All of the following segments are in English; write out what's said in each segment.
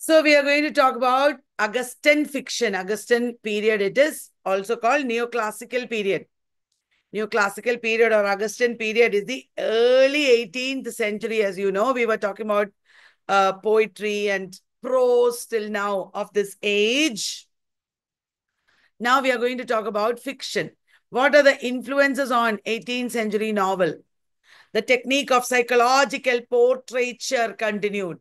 So we are going to talk about Augustan fiction. Augustan period it is, also called neoclassical period. Neoclassical period or Augustan period is the early 18th century. As you know, we were talking about poetry and prose till now of this age. Now we are going to talk about fiction. What are the influences on 18th century novel? The technique of psychological portraiture continued.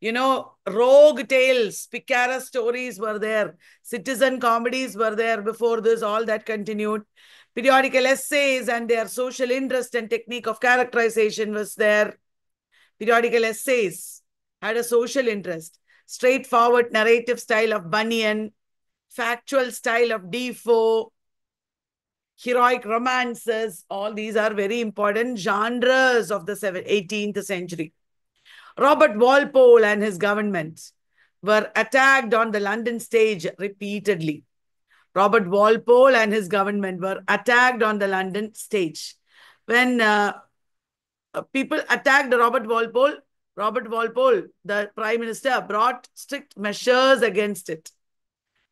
You know, rogue tales, picara stories were there, citizen comedies were there before this, all that continued. Periodical essays and their social interest and technique of characterization was there. Periodical essays had a social interest. Straightforward narrative style of Bunyan, factual style of Defoe, heroic romances, all these are very important genres of the 18th century. Robert Walpole and his government were attacked on the London stage repeatedly. Robert Walpole and his government were attacked on the London stage. When people attacked Robert Walpole, the Prime Minister, brought strict measures against it.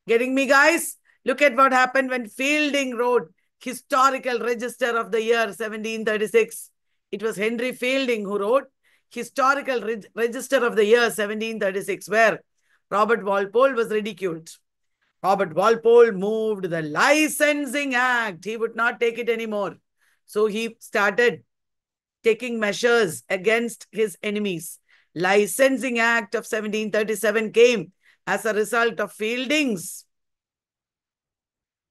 Getting me, guys? Look at what happened when Fielding wrote Historical Register of the year 1736. It was Henry Fielding who wrote Historical Register of the year 1736, where Robert Walpole was ridiculed. Robert Walpole moved the Licensing Act. He would not take it anymore. So he started taking measures against his enemies. Licensing Act of 1737 came as a result of Fielding's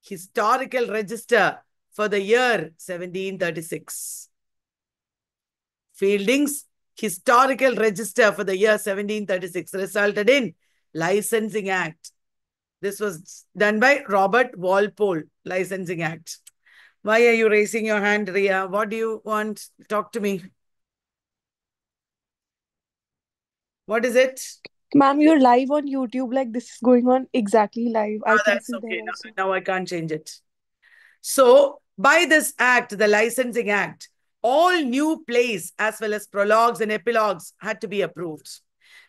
Historical Register for the year 1736. Fielding's Historical Register for the year 1736 resulted in Licensing Act. This was done by Robert Walpole, Licensing Act. Why are you raising your hand, Ria? What do you want? Talk to me. What is it? Ma'am, you're live on YouTube. Like this is going on exactly live. I Oh, can that's see there okay. also. Now I can't change it. So, by this act, the Licensing Act, all new plays as well as prologues and epilogues had to be approved.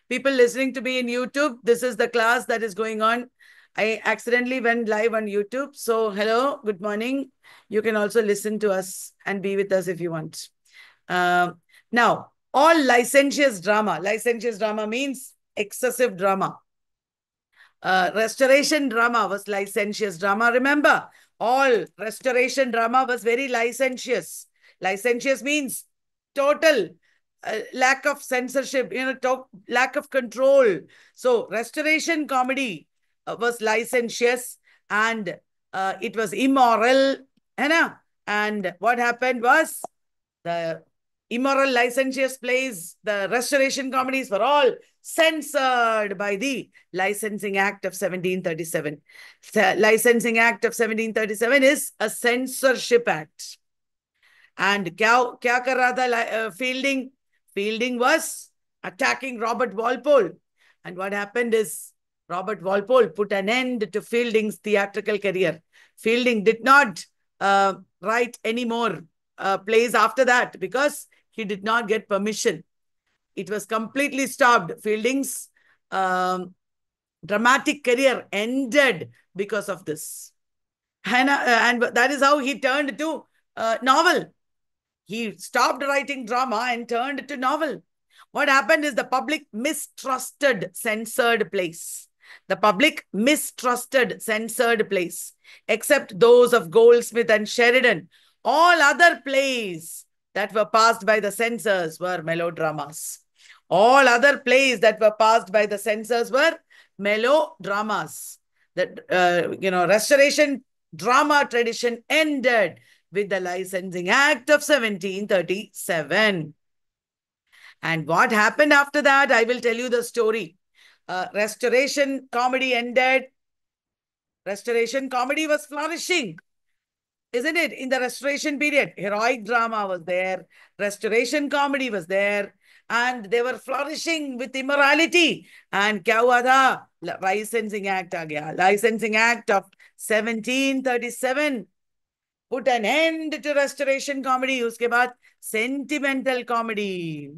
People listening to me in YouTube, this is the class that is going on. I accidentally went live on YouTube. So, hello, good morning. You can also listen to us and be with us if you want. Now, all licentious drama means excessive drama. Restoration drama was licentious drama. Remember, all restoration drama was very licentious. Licentious means total lack of censorship, lack of control. So, restoration comedy was licentious and it was immoral. And what happened was the immoral licentious plays, the restoration comedies were all censored by the Licensing Act of 1737. The Licensing Act of 1737 is a censorship act. And kya kar raha tha, Fielding? Fielding was attacking Robert Walpole. And what happened is Robert Walpole put an end to Fielding's theatrical career. Fielding did not write any more plays after that because he did not get permission. It was completely stopped. Fielding's dramatic career ended because of this. And that is how he turned to novel. He stopped writing drama and turned to novel. What happened is the public mistrusted censored plays. The public mistrusted censored plays, except those of Goldsmith and Sheridan. All other plays that were passed by the censors were melodramas. All other plays that were passed by the censors were melodramas. The Restoration drama tradition ended with the Licensing Act of 1737. And what happened after that? I will tell you the story. Restoration comedy ended. Restoration comedy was flourishing, isn't it? In the Restoration period, heroic drama was there, Restoration comedy was there, and they were flourishing with immorality. And kya hua tha? Licensing Act aa gaya. Licensing Act of 1737 put an end to Restoration comedy. Uske baad sentimental comedy.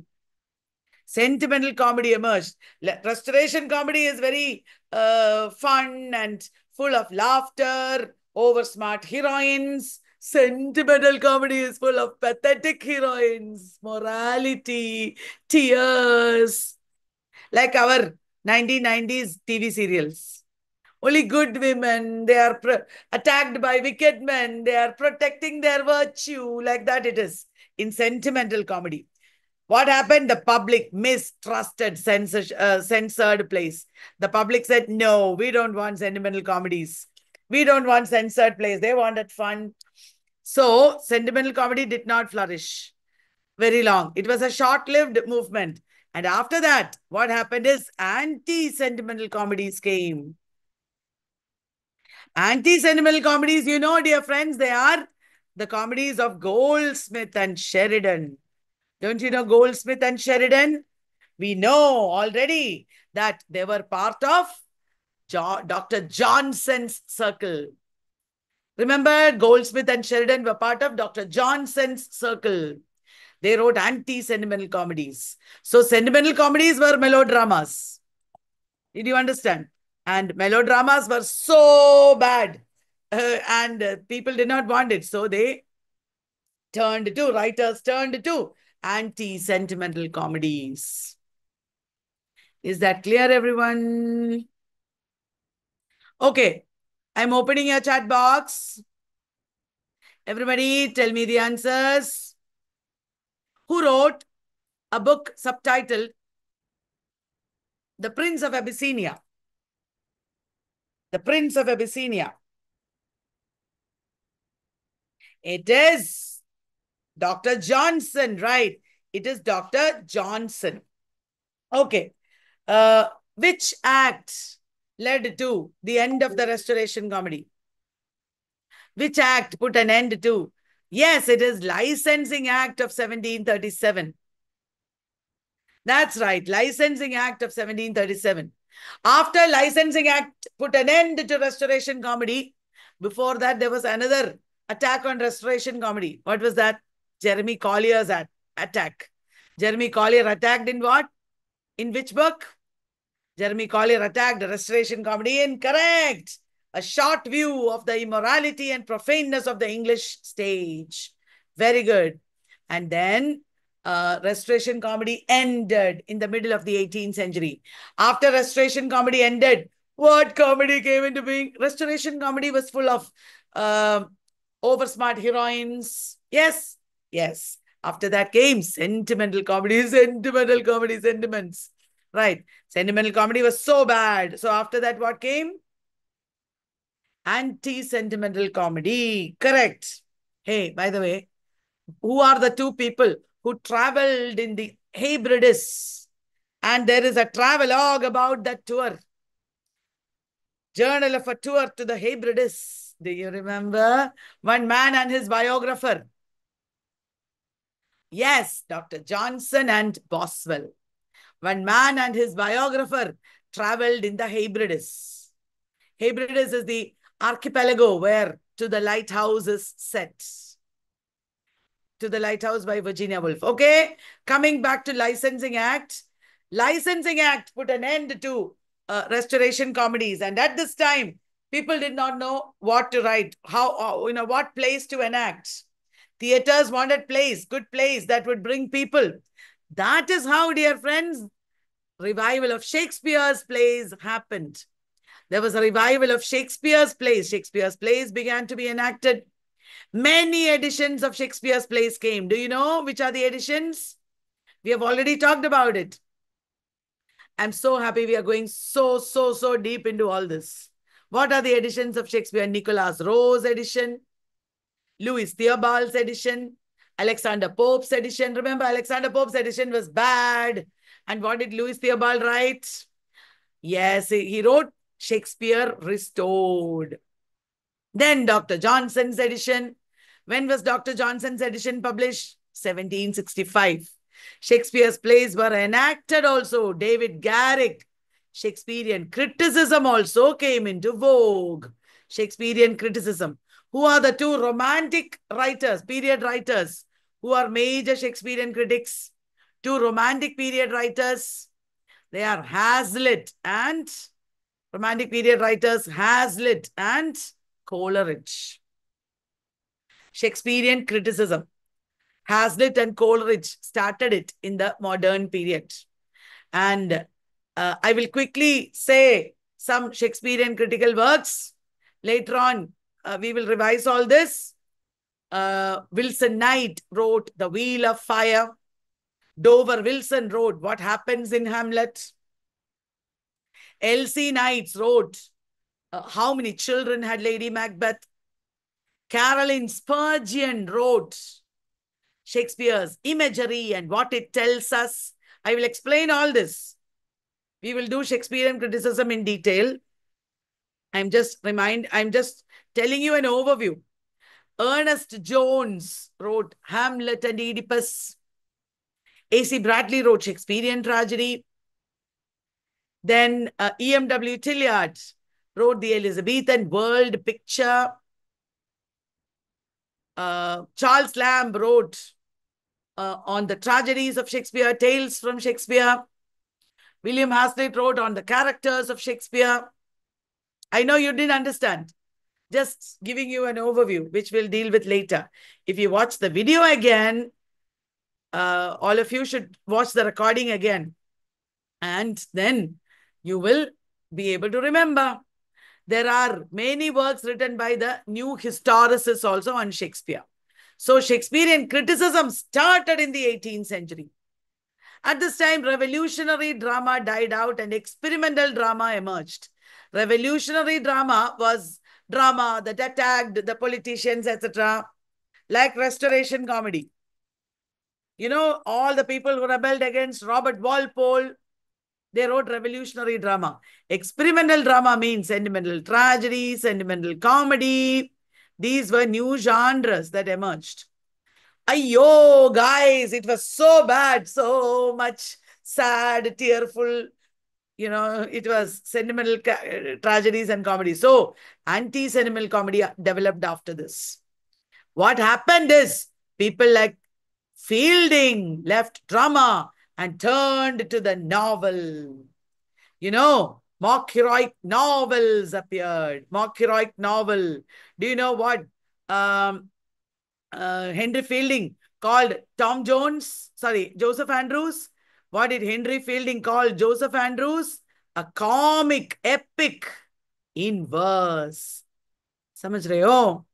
Sentimental comedy emerged. Restoration comedy is very fun and full of laughter, over smart heroines. Sentimental comedy is full of pathetic heroines, morality, tears, like our 1990s TV serials. Only good women, they are attacked by wicked men, they are protecting their virtue, like that it is in sentimental comedy. What happened? The public mistrusted censored plays. The public said, no, we don't want sentimental comedies. We don't want censored plays. They wanted fun. So, sentimental comedy did not flourish very long. It was a short-lived movement. And after that, what happened is anti-sentimental comedies came. Anti-sentimental comedies, you know, dear friends, they are the comedies of Goldsmith and Sheridan. Don't you know Goldsmith and Sheridan? We know already that they were part of Dr. Johnson's circle. Remember, Goldsmith and Sheridan were part of Dr. Johnson's circle. They wrote anti-sentimental comedies. So sentimental comedies were melodramas. Did you understand? And melodramas were so bad. And people did not want it. So writers turned to anti-sentimental comedies. Is that clear, everyone? Okay. I'm opening your chat box. Everybody, tell me the answers. Who wrote a book subtitled The Prince of Abyssinia? The Prince of Abyssinia. It is Dr. Johnson, right? It is Dr. Johnson. Okay. Which act led to the end of the Restoration comedy? Which act put an end to? Yes, it is Licensing Act of 1737. That's right, Licensing Act of 1737. After Licensing Act put an end to Restoration comedy, before that there was another attack on Restoration comedy. What was that? Jeremy Collier's attack. Jeremy Collier attacked in what? In which book? Jeremy Collier attacked the Restoration comedy. Incorrect. A short view of the immorality and profaneness of the English stage. Very good. And then Restoration comedy ended in the middle of the 18th century. After Restoration comedy ended, what comedy came into being? Restoration comedy was full of oversmart heroines. Yes, yes. After that came sentimental comedy, sentiments. Right. Sentimental comedy was so bad. So after that, what came? Anti-sentimental comedy. Correct. Hey, by the way, who are the two people who traveled in the Hebrides? And there is a travelogue about that tour. Journal of a tour to the Hebrides. Do you remember? One man and his biographer. Yes, Dr. Johnson and Boswell. One man and his biographer traveled in the Hebrides. Hebrides is the archipelago where To the Lighthouse is set. To the Lighthouse by Virginia Woolf. Okay, coming back to Licensing Act. Licensing Act put an end to Restoration comedies. And at this time, people did not know what to write, what plays to enact. Theaters wanted plays, good plays that would bring people. That is how, dear friends, revival of Shakespeare's plays happened. There was a revival of Shakespeare's plays. Shakespeare's plays began to be enacted. Many editions of Shakespeare's plays came. Do you know which are the editions? We have already talked about it. I'm so happy we are going so deep into all this. What are the editions of Shakespeare? Nicholas Rowe's edition, Louis Theobald's edition, Alexander Pope's edition. Remember, Alexander Pope's edition was bad. And what did Louis Theobald write? Yes, he wrote Shakespeare Restored. Then Dr. Johnson's edition. When was Dr. Johnson's edition published? 1765. Shakespeare's plays were enacted also. David Garrick. Shakespearean criticism also came into vogue. Shakespearean criticism. Who are the two romantic writers, period writers, who are major Shakespearean critics? Two romantic period writers. They are Hazlitt and romantic period writers Hazlitt and Coleridge. Shakespearean criticism. Hazlitt and Coleridge started it in the modern period. And I will quickly say some Shakespearean critical works. Later on, we will revise all this. Wilson Knight wrote The Wheel of Fire. Dover Wilson wrote What Happens in Hamlet. Elsie Knights wrote How Many Children Had Lady Macbeth. Caroline Spurgeon wrote Shakespeare's Imagery and What It Tells Us. I will explain all this. We will do Shakespearean criticism in detail. I'm just telling you an overview. Ernest Jones wrote Hamlet and Oedipus. A.C. Bradley wrote Shakespearean tragedy. Then E.M.W. Tilliard wrote the Elizabethan world picture. Charles Lamb wrote on the tragedies of Shakespeare, Tales from Shakespeare. William Hazlitt wrote on the characters of Shakespeare. I know you didn't understand. Just giving you an overview, which we'll deal with later. If you watch the video again, all of you should watch the recording again. And then you will be able to remember. There are many works written by the new historicists also on Shakespeare. So Shakespearean criticism started in the 18th century. At this time, revolutionary drama died out and experimental drama emerged. Revolutionary drama was drama that attacked the politicians, etc., like Restoration comedy. You know, all the people who rebelled against Robert Walpole, they wrote revolutionary drama. Experimental drama means sentimental tragedy, sentimental comedy. These were new genres that emerged. Ayyo, guys, it was so bad, so much sad, tearful. You know, it was sentimental tragedies and comedy. So, anti-sentimental comedy developed after this. What happened is people like Fielding left drama and turned to the novel. You know, mock heroic novels appeared. Mock heroic novel. Do you know what Henry Fielding called Joseph Andrews? What did Henry Fielding call Joseph Andrews? A comic epic in verse. Samajh rahe ho?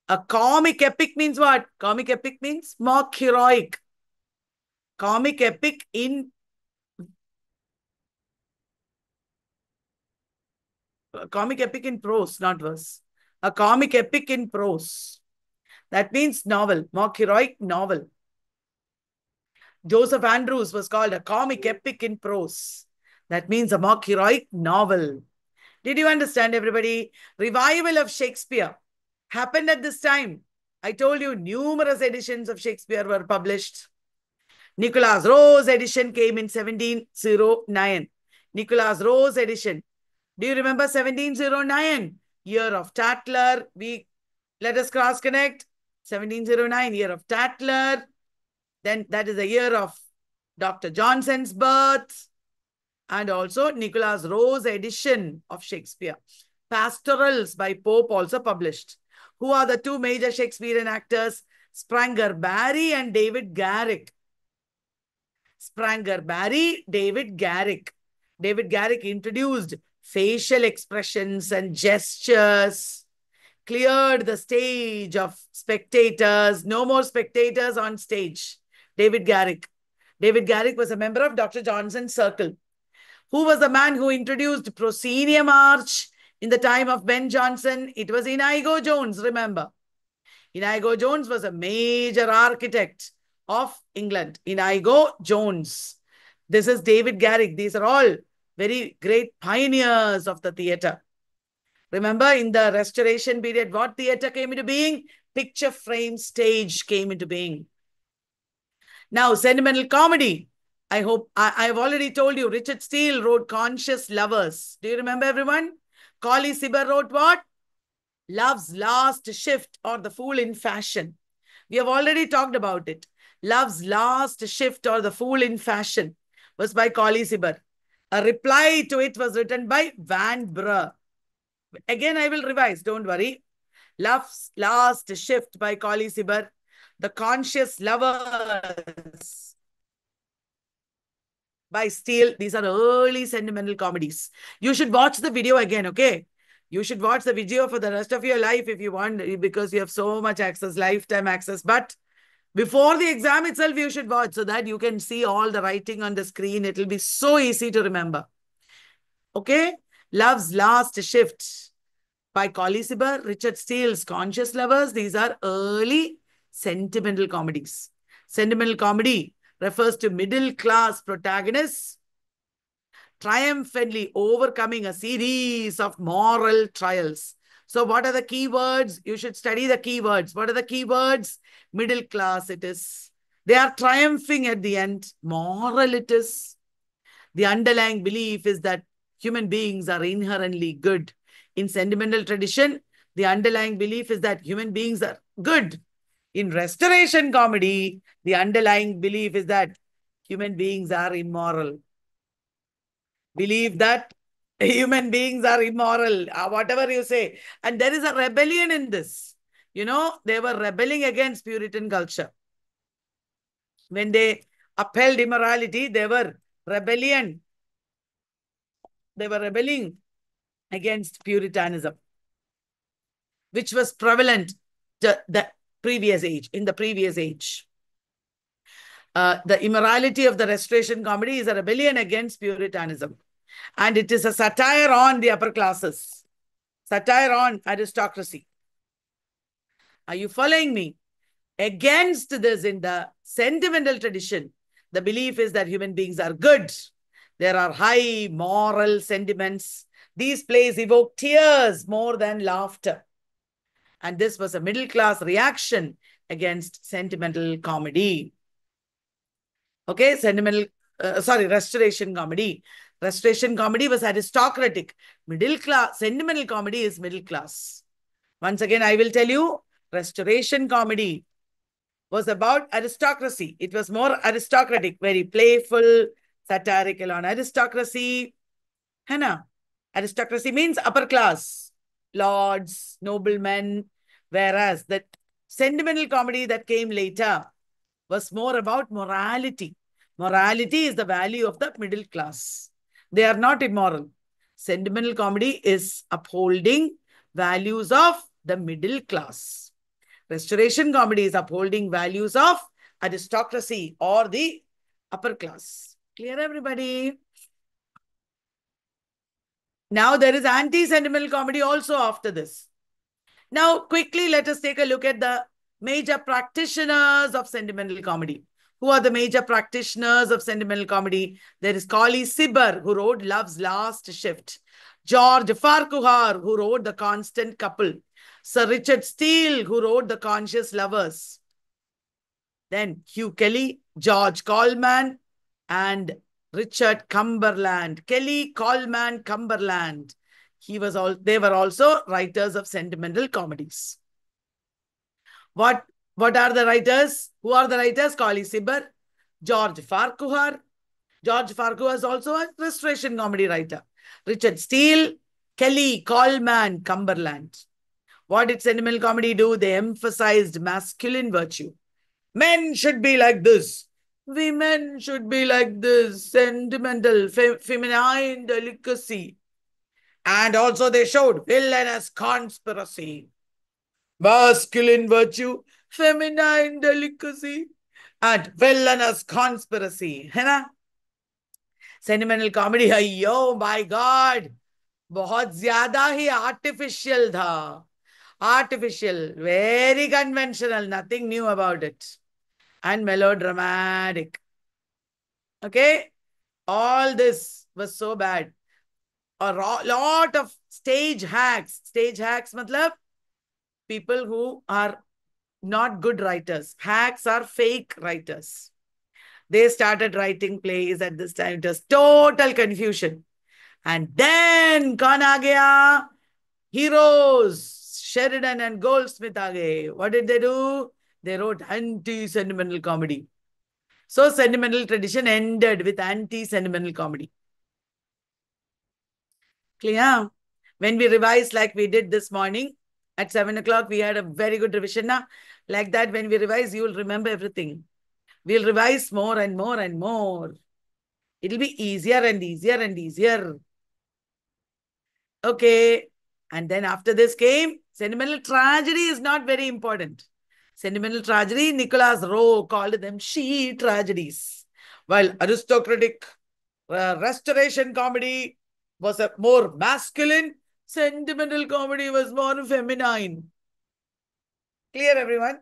A comic epic means what? Comic epic means mock heroic. Comic epic in prose, not verse. A comic epic in prose. That means novel, mock heroic novel. Joseph Andrews was called a comic epic in prose. That means a mock heroic novel. Did you understand, everybody? Revival of Shakespeare happened at this time. I told you numerous editions of Shakespeare were published. Nicholas Rose edition came in 1709. Nicholas Rose edition. Do you remember 1709? Year of Tatler. Let us cross connect. 1709, year of Tatler. Then that is the year of Dr. Johnson's birth. And also Nicholas Rose edition of Shakespeare. Pastorals by Pope also published. Who are the two major Shakespearean actors? Spranger Barry and David Garrick. Spranger Barry, David Garrick. David Garrick introduced facial expressions and gestures, cleared the stage of spectators. No more spectators on stage. David Garrick. David Garrick was a member of Dr. Johnson's circle. Who was the man who introduced proscenium arch in the time of Ben Jonson? It was Inigo Jones, remember. Inigo Jones was a major architect of England. Inigo Jones. This is David Garrick. These are all very great pioneers of the theatre. Remember, in the Restoration period, what theatre came into being? Picture frame stage came into being. Now, sentimental comedy. I hope I've already told you, Richard Steele wrote Conscious Lovers. Do you remember, everyone? Colley Cibber wrote what? Love's Last Shift, or The Fool in Fashion. We have already talked about it. Love's Last Shift or The Fool in Fashion was by Collie Sibber. A reply to it was written by Van Brugh. Again, I will revise, don't worry. Love's Last Shift by Collie Sibber. The Conscious Lovers by Steele. These are early sentimental comedies. You should watch the video again, okay? You should watch the video for the rest of your life if you want, because you have so much access, lifetime access. But before the exam itself, you should watch so that you can see all the writing on the screen. It will be so easy to remember. Okay? Love's Last Shift by Collie Sibber, Richard Steele's Conscious Lovers. These are early sentimental comedies. Sentimental comedy refers to middle-class protagonists triumphantly overcoming a series of moral trials. So what are the keywords? You should study the keywords. What are the keywords? Middle class it is. They are triumphing at the end. Moral it is. The underlying belief is that human beings are inherently good. In sentimental tradition, the underlying belief is that human beings are good. In restoration comedy, the underlying belief is that human beings are immoral. Believe that human beings are immoral, whatever you say. And there is a rebellion in this. You know, they were rebelling against Puritan culture. When they upheld immorality, they were rebellion. They were rebelling against Puritanism, which was prevalent to the previous age, in the previous age. The immorality of the restoration comedy is a rebellion against Puritanism. And it is a satire on the upper classes, satire on aristocracy. Are you following me? Against this, in the sentimental tradition, the belief is that human beings are good. There are high moral sentiments. These plays evoke tears more than laughter. And this was a middle class reaction against sentimental comedy. Okay, restoration comedy. Restoration comedy was aristocratic. Middle class, sentimental comedy is middle class. Once again, I will tell you, restoration comedy was about aristocracy. It was more aristocratic, very playful, satirical on aristocracy. Hannah, aristocracy means upper class, lords, noblemen, whereas the sentimental comedy that came later was more about morality. Morality is the value of the middle class. They are not immoral. Sentimental comedy is upholding values of the middle class. Restoration comedy is upholding values of aristocracy or the upper class. Clear, everybody? Now there is anti-sentimental comedy also after this. Now, quickly, let us take a look at the major practitioners of sentimental comedy. Who are the major practitioners of sentimental comedy? There is Collie Sibber, who wrote Love's Last Shift. George Farquhar, who wrote The Constant Couple. Sir Richard Steele, who wrote The Conscious Lovers. Then Hugh Kelly, George Coleman, and Richard Cumberland. Kelly, Coleman, Cumberland. They were also writers of sentimental comedies. What are the writers? Who are the writers? Collie Sibber, George Farquhar. George Farquhar is also a restoration comedy writer. Richard Steele, Kelly, Coleman, Cumberland. What did sentimental comedy do? They emphasized masculine virtue. Men should be like this. Women should be like this. Sentimental, feminine delicacy. And also they showed villainous conspiracy. Masculine virtue, feminine delicacy, and villainous conspiracy. है ना? Sentimental comedy, oh my God, बहुत ज्यादा ही artificial था. Artificial, very conventional, nothing new about it. And melodramatic. Okay? All this was so bad. A lot of stage hacks. Stage hacks matlab people who are not good writers. Hacks are fake writers. They started writing plays at this time. It was total confusion. And then kaun aa gaya? Heroes. Sheridan and Goldsmith aa gaye. What did they do? They wrote anti-sentimental comedy. So sentimental tradition ended with anti-sentimental comedy. Clear? When we revised like we did this morning at 7 o'clock, we had a very good revision. Now, like that, when we revise, you will remember everything. We'll revise more and more and more. It'll be easier and easier and easier. Okay. And then after this came, sentimental tragedy is not very important. Sentimental tragedy, Nicholas Rowe called them she tragedies. While aristocratic restoration comedy was a more masculine, sentimental comedy was more feminine. Clear, everyone?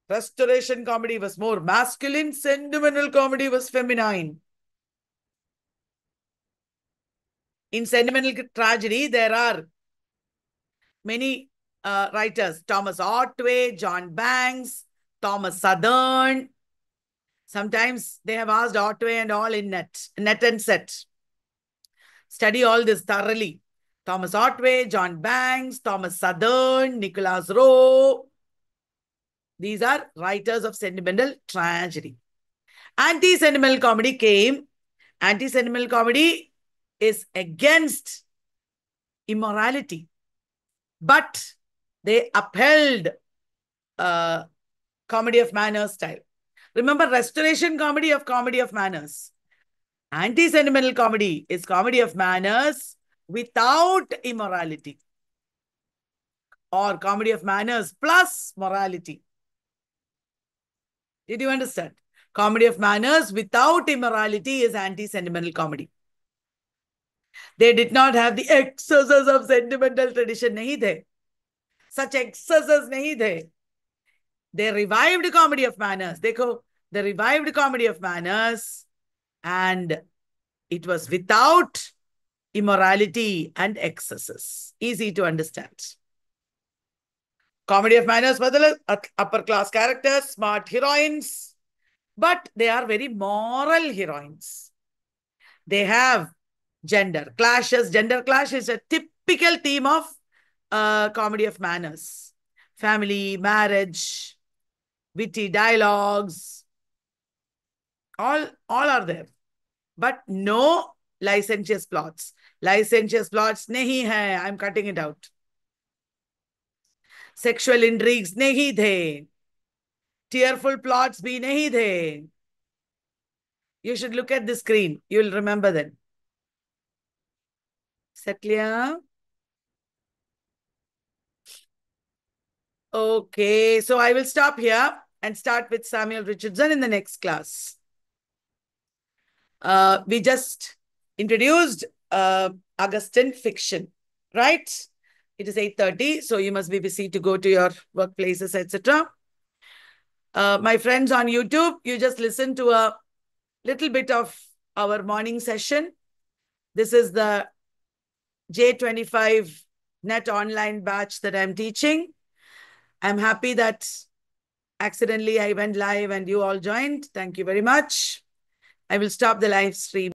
Restoration comedy was more masculine, sentimental comedy was feminine. In sentimental tragedy, there are many writers. Thomas Otway, John Banks, Thomas Southern. Sometimes they have asked Otway and all in net and set. Study all this thoroughly. Thomas Otway, John Banks, Thomas Southern, Nicholas Rowe. These are writers of sentimental tragedy. Anti-sentimental comedy came. Anti-sentimental comedy is against immorality. But they upheld comedy of manners style. Remember, restoration comedy of manners. Anti-sentimental comedy is comedy of manners without immorality. Or comedy of manners plus morality. Did you understand? Comedy of manners without immorality is anti-sentimental comedy. They did not have the excesses of sentimental tradition. Nahi the. Such excesses nahi the. They revived comedy of manners. Dekho, they revived comedy of manners and it was without immorality and excesses. Easy to understand. Comedy of manners, upper class characters, smart heroines, but they are very moral heroines. They have gender clashes. Gender clash is a typical theme of comedy of manners. Family, marriage, witty dialogues, all are there. But no licentious plots. Licentious plots nahi hai. I'm cutting it out. Sexual intrigues nahi the. Tearful plots bhi nahi the. You should look at the screen. You will remember them. Is that clear? Okay, so I will stop here and start with Samuel Richardson in the next class. We just introduced Augustan fiction, right? It is 8:30, so you must be busy to go to your workplaces, etc. My friends on YouTube, you just listen to a little bit of our morning session. This is the J25 net online batch that I'm teaching. I'm happy that accidentally I went live and you all joined. Thank you very much. I will stop the live stream.